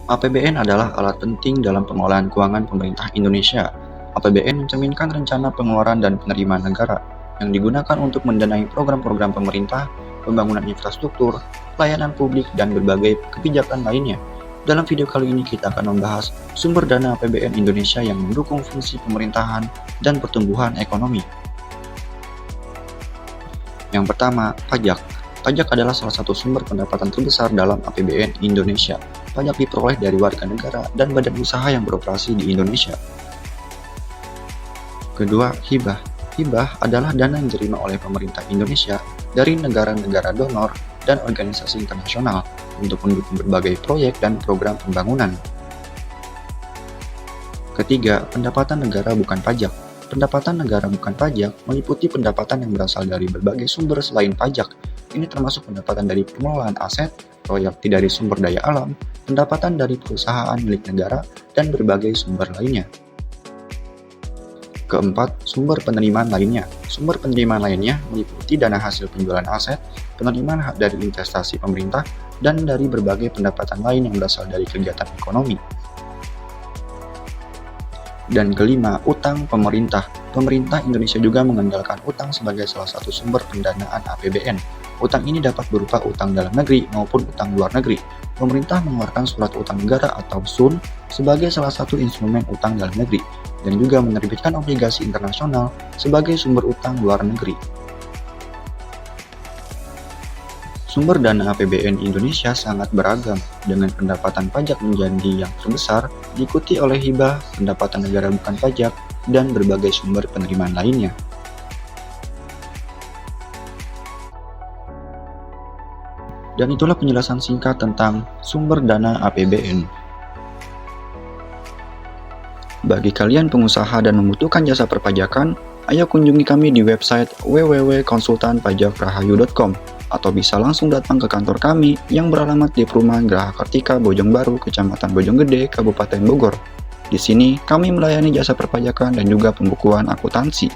APBN adalah alat penting dalam pengelolaan keuangan pemerintah Indonesia. APBN mencerminkan rencana pengeluaran dan penerimaan negara yang digunakan untuk mendanai program-program pemerintah, pembangunan infrastruktur, pelayanan publik, dan berbagai kebijakan lainnya. Dalam video kali ini kita akan membahas sumber dana APBN Indonesia yang mendukung fungsi pemerintahan dan pertumbuhan ekonomi. Yang pertama, pajak. Pajak adalah salah satu sumber pendapatan terbesar dalam APBN Indonesia. Pajak diperoleh dari warga negara dan badan usaha yang beroperasi di Indonesia. Kedua, hibah. Hibah adalah dana yang diterima oleh pemerintah Indonesia dari negara-negara donor dan organisasi internasional untuk mendukung berbagai proyek dan program pembangunan. Ketiga, pendapatan negara bukan pajak. Pendapatan negara bukan pajak meliputi pendapatan yang berasal dari berbagai sumber selain pajak. Ini termasuk pendapatan dari pengelolaan aset, royalti dari sumber daya alam, pendapatan dari perusahaan milik negara, dan berbagai sumber lainnya. Keempat, sumber penerimaan lainnya. Sumber penerimaan lainnya meliputi dana hasil penjualan aset, penerimaan hak dari investasi pemerintah, dan dari berbagai pendapatan lain yang berasal dari kegiatan ekonomi. Dan kelima, utang pemerintah. Pemerintah Indonesia juga mengandalkan utang sebagai salah satu sumber pendanaan APBN. Utang ini dapat berupa utang dalam negeri maupun utang luar negeri. Pemerintah mengeluarkan surat utang negara atau SUN sebagai salah satu instrumen utang dalam negeri, dan juga menerbitkan obligasi internasional sebagai sumber utang luar negeri. Sumber dana APBN Indonesia sangat beragam, dengan pendapatan pajak menjadi yang terbesar, diikuti oleh hibah, pendapatan negara bukan pajak, dan berbagai sumber penerimaan lainnya. Dan itulah penjelasan singkat tentang sumber dana APBN. Bagi kalian pengusaha dan membutuhkan jasa perpajakan, ayo kunjungi kami di website www.konsultanpajakrahayu.com atau bisa langsung datang ke kantor kami yang beralamat di Perumahan Geraha Kartika, Bojong Baru, Kecamatan Bojonggede, Kabupaten Bogor. Di sini kami melayani jasa perpajakan dan juga pembukuan akuntansi.